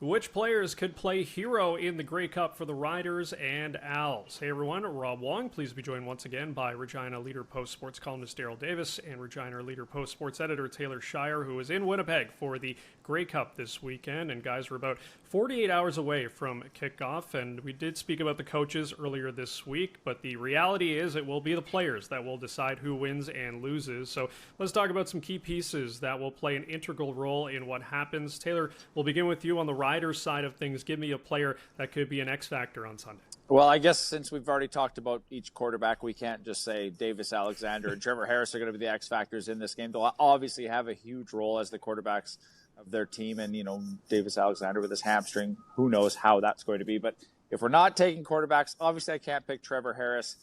Which players could play hero in the Grey Cup for the Riders and Owls? Hey everyone, Rob Wong. Please be joined once again by Regina Leader Post sports columnist Darrell Davis and Regina Leader Post sports editor Taylor Shire, who is in Winnipeg for the Grey Cup this weekend. And guys, we're about 48 hours away from kickoff, and we did speak about the coaches earlier this week, but the reality is it will be the players that will decide who wins and loses. So let's talk about some key pieces that will play an integral role in what happens. Taylor, we'll begin with you on the Riders side of things. Give me a player that could be an X factor on Sunday. Well, I guess since we've already talked about each quarterback, we can't just say Davis, Alexander, and Trevor Harris are going to be the X factors in this game. They'll obviously have a huge role as the quarterbacks of their team. And, Davis, Alexander with his hamstring, who knows how that's going to be. But if we're not taking quarterbacks, obviously I can't pick Trevor Harris.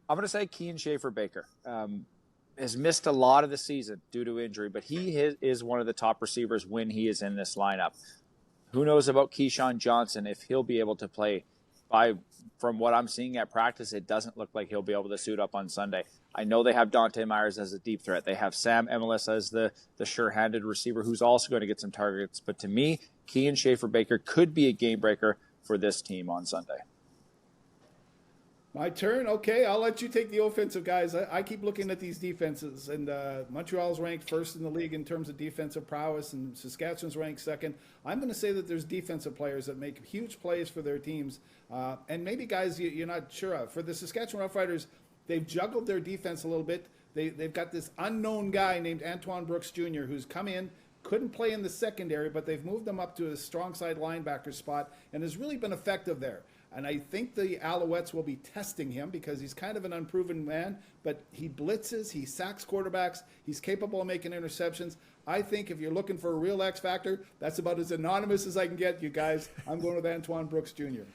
I'm going to say Kean Schaefer-Baker. Has missed a lot of the season due to injury, but he is one of the top receivers when he is in this lineup. Who knows about Keyshawn Johnson, if he'll be able to play. From what I'm seeing at practice, it doesn't look like he'll be able to suit up on Sunday. I know they have Dante Myers as a deep threat. They have Sam Emilus as the sure-handed receiver who's also going to get some targets. But to me, Kean Schaefer-Baker could be a game breaker for this team on Sunday. My turn? Okay, I'll let you take the offensive guys. I keep looking at these defenses, and Montreal's ranked first in the league in terms of defensive prowess, and Saskatchewan's ranked second. I'm going to say that there's defensive players that make huge plays for their teams, and maybe guys you're not sure of. For the Saskatchewan Roughriders, they've juggled their defense a little bit. They've got this unknown guy named Antoine Brooks Jr. who's come in, couldn't play in the secondary, but they've moved him up to a strong side linebacker spot and has really been effective there. And I think the Alouettes will be testing him because he's kind of an unproven man, but he blitzes, he sacks quarterbacks, he's capable of making interceptions. I think if you're looking for a real X factor, that's about as anonymous as I can get, you guys. I'm going with Antoine Brooks Jr.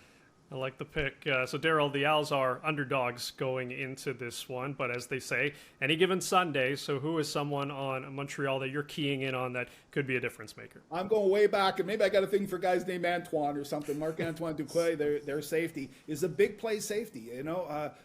I like the pick. So, Darrell, the Owls are underdogs going into this one, but as they say, any given Sunday, so who is someone on Montreal that you're keying in on that could be a difference maker? I'm going way back, and maybe I got a thing for guys named Antoine or something. Marc-Antoine Duclair, their safety, is a big play safety.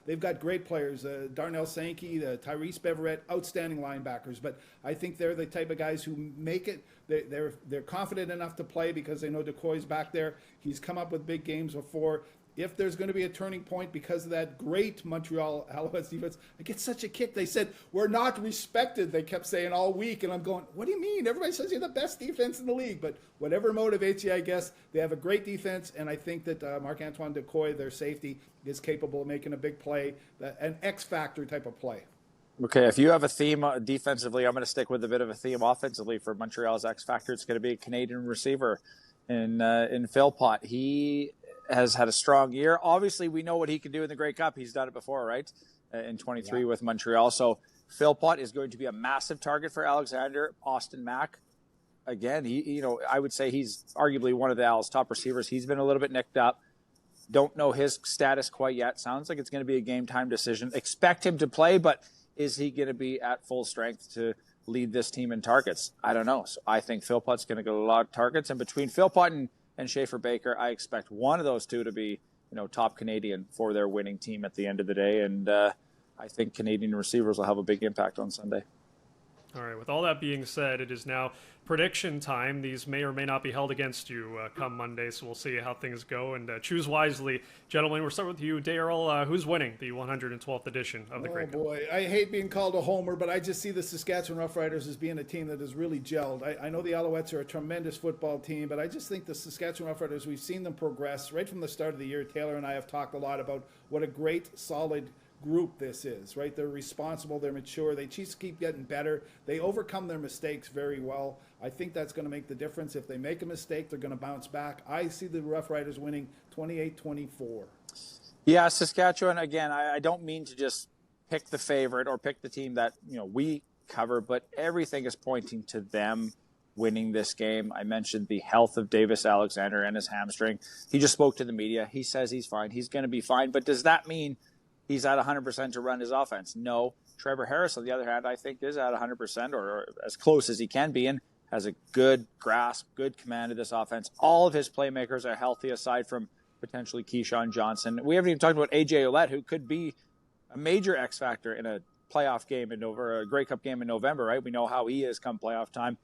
They've got great players. Darnell Sankey, Tyrese Beverett, outstanding linebackers, but I think they're the type of guys who make it. They're confident enough to play because they know Duclair's back there. He's come up with big games before. If there's going to be a turning point because of that great Montreal Alouettes defense, I get such a kick. They said, we're not respected, they kept saying all week. And I'm going, what do you mean? Everybody says you're the best defense in the league. But whatever motivates you, I guess, they have a great defense. And I think that Marc-Antoine Duclair, their safety, is capable of making a big play, an X-factor type of play. Okay, if you have a theme defensively, I'm going to stick with a bit of a theme offensively for Montreal's X-factor. It's going to be a Canadian receiver in Philpott. He has had a strong year. Obviously, we know what he can do in the Grey Cup. He's done it before, right? In 23 with Montreal. So Philpott is going to be a massive target for Alexander. Austin Mack, again, I would say he's arguably one of the Owls' top receivers. He's been a little bit nicked up. Don't know his status quite yet. Sounds like it's going to be a game time decision. Expect him to play, but is he going to be at full strength to lead this team in targets? I don't know. So I think Philpott's going to get a lot of targets. And between Philpott and Schaefer-Baker, I expect one of those two to be, top Canadian for their winning team at the end of the day. And I think Canadian receivers will have a big impact on Sunday. All right, with all that being said, it is now prediction time. These may or may not be held against you come Monday, so we'll see how things go. And choose wisely. Gentlemen, we'll start with you, Darrell. Who's winning the 112th edition of the Grey Cup? Oh, boy. I hate being called a homer, but I just see the Saskatchewan Roughriders as being a team that has really gelled. I know the Alouettes are a tremendous football team, but I just think the Saskatchewan Roughriders, we've seen them progress. Right from the start of the year, Taylor and I have talked a lot about what a great, solid group this is, right? They're responsible, they're mature, they just keep getting better, they overcome their mistakes very well. I think that's going to make the difference. If they make a mistake, they're going to bounce back. I see the Roughriders winning 28-24. Yeah, Saskatchewan, again, I don't mean to just pick the favorite or pick the team that we cover, but everything is pointing to them winning this game. I mentioned the health of Davis Alexander and his hamstring. He just spoke to the media. He says he's fine. He's going to be fine, but does that mean he's at 100% to run his offense? No. Trevor Harris, on the other hand, I think is at 100% or as close as he can be and has a good grasp, good command of this offense. All of his playmakers are healthy aside from potentially Keyshawn Johnson. We haven't even talked about A.J. Ouellette, who could be a major X factor in a playoff game a Grey Cup game in November, right? We know how he is come playoff time.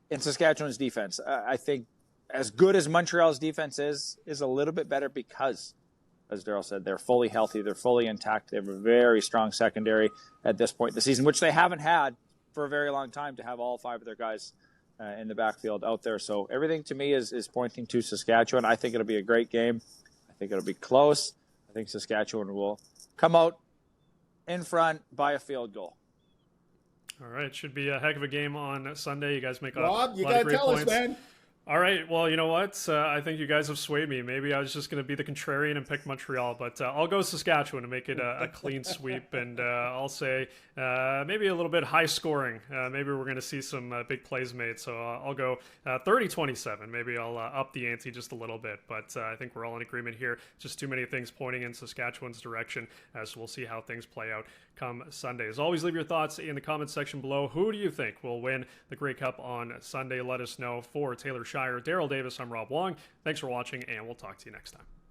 In Saskatchewan's defense, I think as good as Montreal's defense is a little bit better because, as Darrell said, they're fully healthy, they're fully intact. They have a very strong secondary at this point in the season, which they haven't had for a very long time, to have all 5 of their guys in the backfield out there. So everything to me is pointing to Saskatchewan. I think it'll be a great game. I think it'll be close. I think Saskatchewan will come out in front by a field goal. All right, should be a heck of a game on Sunday. You guys make Rob, a you lot gotta of great tell points. us, man. All right, well, you know what? I think you guys have swayed me. Maybe I was just going to be the contrarian and pick Montreal, but I'll go Saskatchewan to make it a clean sweep, and I'll say maybe a little bit high scoring. Maybe we're going to see some big plays made, so I'll go 30-27. Maybe I'll up the ante just a little bit, but I think we're all in agreement here. Just too many things pointing in Saskatchewan's direction, so we'll see how things play out come Sunday. As always, leave your thoughts in the comments section below. Who do you think will win the Grey Cup on Sunday? Let us know. For Taylor Shire, Darrell Davis, I'm Rob Wong. Thanks for watching, and we'll talk to you next time.